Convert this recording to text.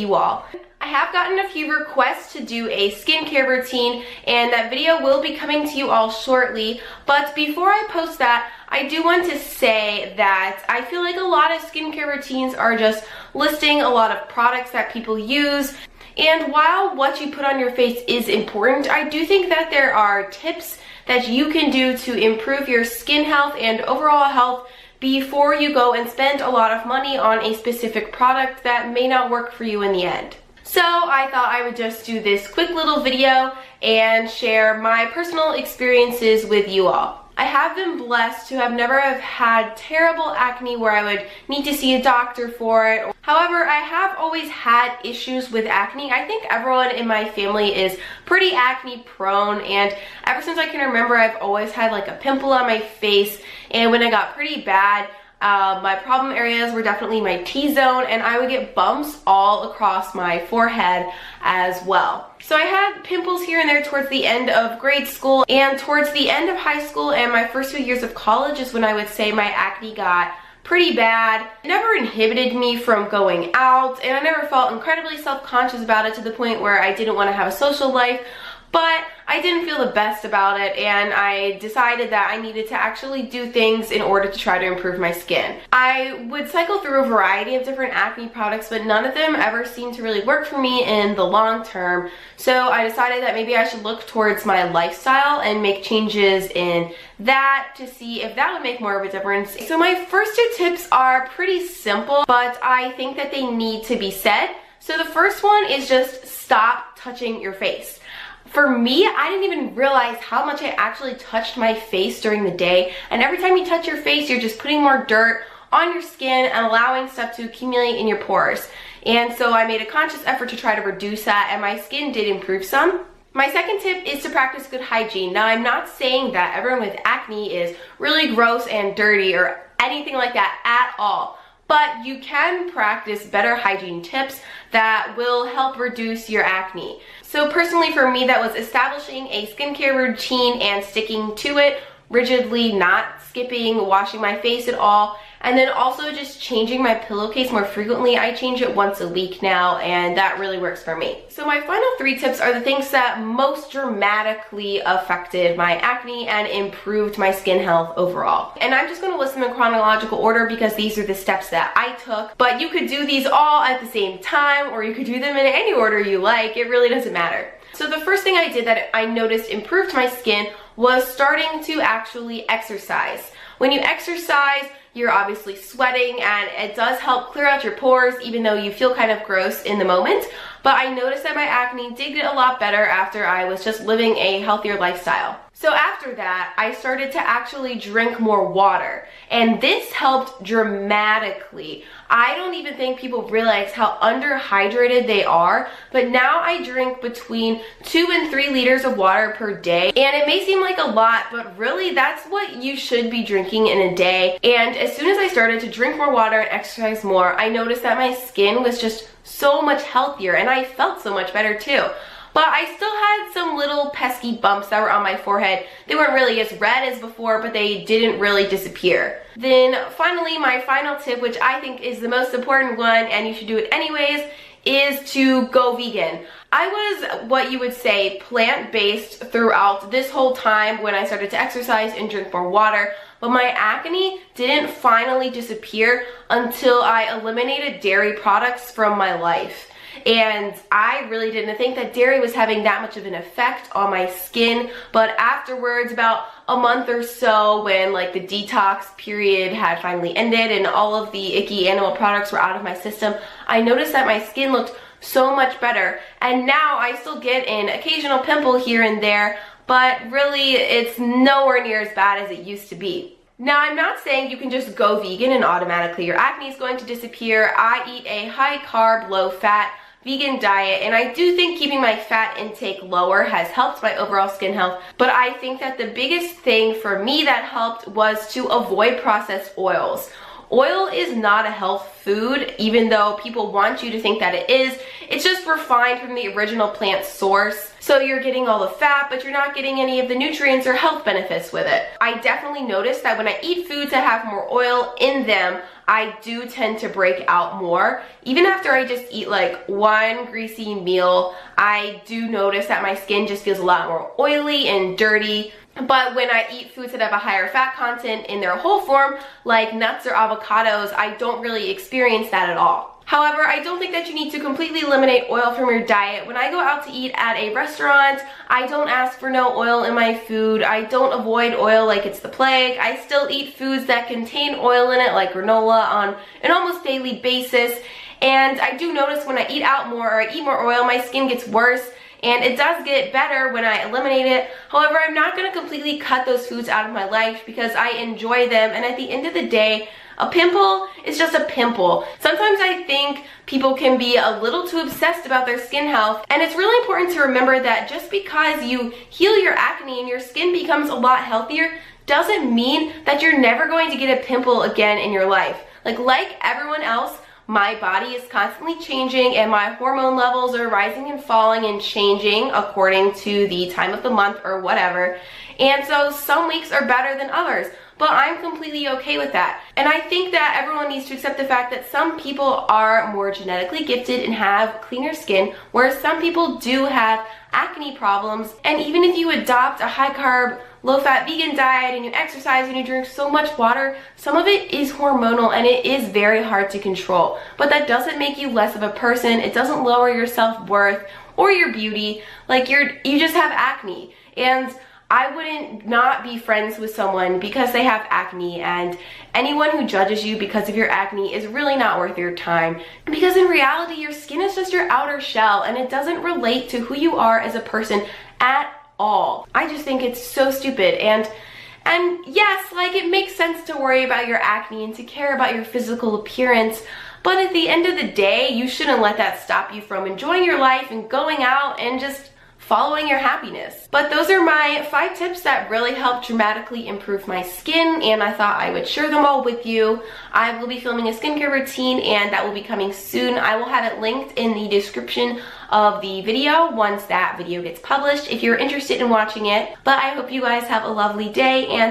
you all. I have gotten a few requests to do a skincare routine, and that video will be coming to you all shortly. But before I post that, I do want to say that I feel like a lot of skincare routines are just listing a lot of products that people use. And while what you put on your face is important, I do think that there are tips that you can do to improve your skin health and overall health before you go and spend a lot of money on a specific product that may not work for you in the end. So I thought I would just do this quick little video and share my personal experiences with you all. I have been blessed to have never had terrible acne where I would need to see a doctor for it. However, I have always had issues with acne. I think everyone in my family is pretty acne prone, and ever since I can remember, I've always had like a pimple on my face, and when it got pretty bad, my problem areas were definitely my T-zone, and I would get bumps all across my forehead as well. So I had pimples here and there towards the end of grade school, and towards the end of high school and my first few years of college is when I would say my acne got pretty bad. It never inhibited me from going out, and I never felt incredibly self-conscious about it to the point where I didn't want to have a social life. But I didn't feel the best about it, and I decided that I needed to actually do things in order to try to improve my skin. I would cycle through a variety of different acne products, but none of them ever seemed to really work for me in the long term. So I decided that maybe I should look towards my lifestyle and make changes in that to see if that would make more of a difference. So my first two tips are pretty simple, but I think that they need to be said. So the first one is just stop touching your face. For me, I didn't even realize how much I actually touched my face during the day. And every time you touch your face, you're just putting more dirt on your skin and allowing stuff to accumulate in your pores. And so I made a conscious effort to try to reduce that, and my skin did improve some. My second tip is to practice good hygiene. Now, I'm not saying that everyone with acne is really gross and dirty or anything like that at all. But you can practice better hygiene tips that will help reduce your acne. So personally for me, that was establishing a skincare routine and sticking to it rigidly, not skipping washing my face at all, and then also just changing my pillowcase more frequently. I change it once a week now, and that really works for me. So my final three tips are the things that most dramatically affected my acne and improved my skin health overall. And I'm just going to list them in chronological order because these are the steps that I took, but you could do these all at the same time, or you could do them in any order you like. It really doesn't matter. So the first thing I did that I noticed improved my skin was starting to actually exercise. When you exercise, you're obviously sweating, and it does help clear out your pores even though you feel kind of gross in the moment. But I noticed that my acne did get a lot better after I was just living a healthier lifestyle. So after that, I started to actually drink more water, and this helped dramatically. I don't even think people realize how underhydrated they are, but now I drink between 2 and 3 liters of water per day, and it may seem like a lot, but really that's what you should be drinking in a day. And as soon as I started to drink more water and exercise more, I noticed that my skin was just so much healthier, and I felt so much better too. But I still had some little pesky bumps that were on my forehead. They weren't really as red as before, but they didn't really disappear. Then finally, my final tip, which I think is the most important one, and you should do it anyways, is to go vegan. I was what you would say plant-based throughout this whole time when I started to exercise and drink more water, but my acne didn't finally disappear until I eliminated dairy products from my life. And I really didn't think that dairy was having that much of an effect on my skin, but afterwards, about a month or so, when like the detox period had finally ended and all of the icky animal products were out of my system, I noticed that my skin looked so much better. And now I still get an occasional pimple here and there, but really it's nowhere near as bad as it used to be. Now, I'm not saying you can just go vegan and automatically your acne is going to disappear. I eat a high carb, low fat vegan diet, and I do think keeping my fat intake lower has helped my overall skin health, but I think that the biggest thing for me that helped was to avoid processed oils. Oil is not a health food, even though people want you to think that it is. It's just refined from the original plant source. So you're getting all the fat, but you're not getting any of the nutrients or health benefits with it. I definitely notice that when I eat foods that have more oil in them, I do tend to break out more. Even after I just eat like one greasy meal, I do notice that my skin just feels a lot more oily and dirty. But when I eat foods that have a higher fat content in their whole form, like nuts or avocados, I don't really experience that at all. However, I don't think that you need to completely eliminate oil from your diet. When I go out to eat at a restaurant, I don't ask for no oil in my food. I don't avoid oil like it's the plague. I still eat foods that contain oil in it, like granola, on an almost daily basis. And I do notice when I eat out more or I eat more oil, my skin gets worse. And it does get better when I eliminate it. However, I'm not going to completely cut those foods out of my life because I enjoy them. And at the end of the day, a pimple is just a pimple. Sometimes I think people can be a little too obsessed about their skin health. And it's really important to remember that just because you heal your acne and your skin becomes a lot healthier doesn't mean that you're never going to get a pimple again in your life. Like everyone else, my body is constantly changing and my hormone levels are rising and falling and changing according to the time of the month or whatever. And so some weeks are better than others, but I'm completely okay with that. And I think that everyone needs to accept the fact that some people are more genetically gifted and have cleaner skin, whereas some people do have acne problems. And even if you adopt a high carb, low-fat vegan diet and you exercise and you drink so much water, some of it is hormonal and it is very hard to control. But that doesn't make you less of a person. It doesn't lower your self-worth or your beauty. Like you just have acne. And I wouldn't not be friends with someone because they have acne, and anyone who judges you because of your acne is really not worth your time. Because in reality, your skin is just your outer shell and it doesn't relate to who you are as a person at all. I just think it's so stupid. And yes, like it makes sense to worry about your acne and to care about your physical appearance, but at the end of the day, you shouldn't let that stop you from enjoying your life and going out and just following your happiness. But those are my 5 tips that really helped dramatically improve my skin, and I thought I would share them all with you. I will be filming a skincare routine and that will be coming soon. I will have it linked in the description of the video once that video gets published if you're interested in watching it. But I hope you guys have a lovely day, and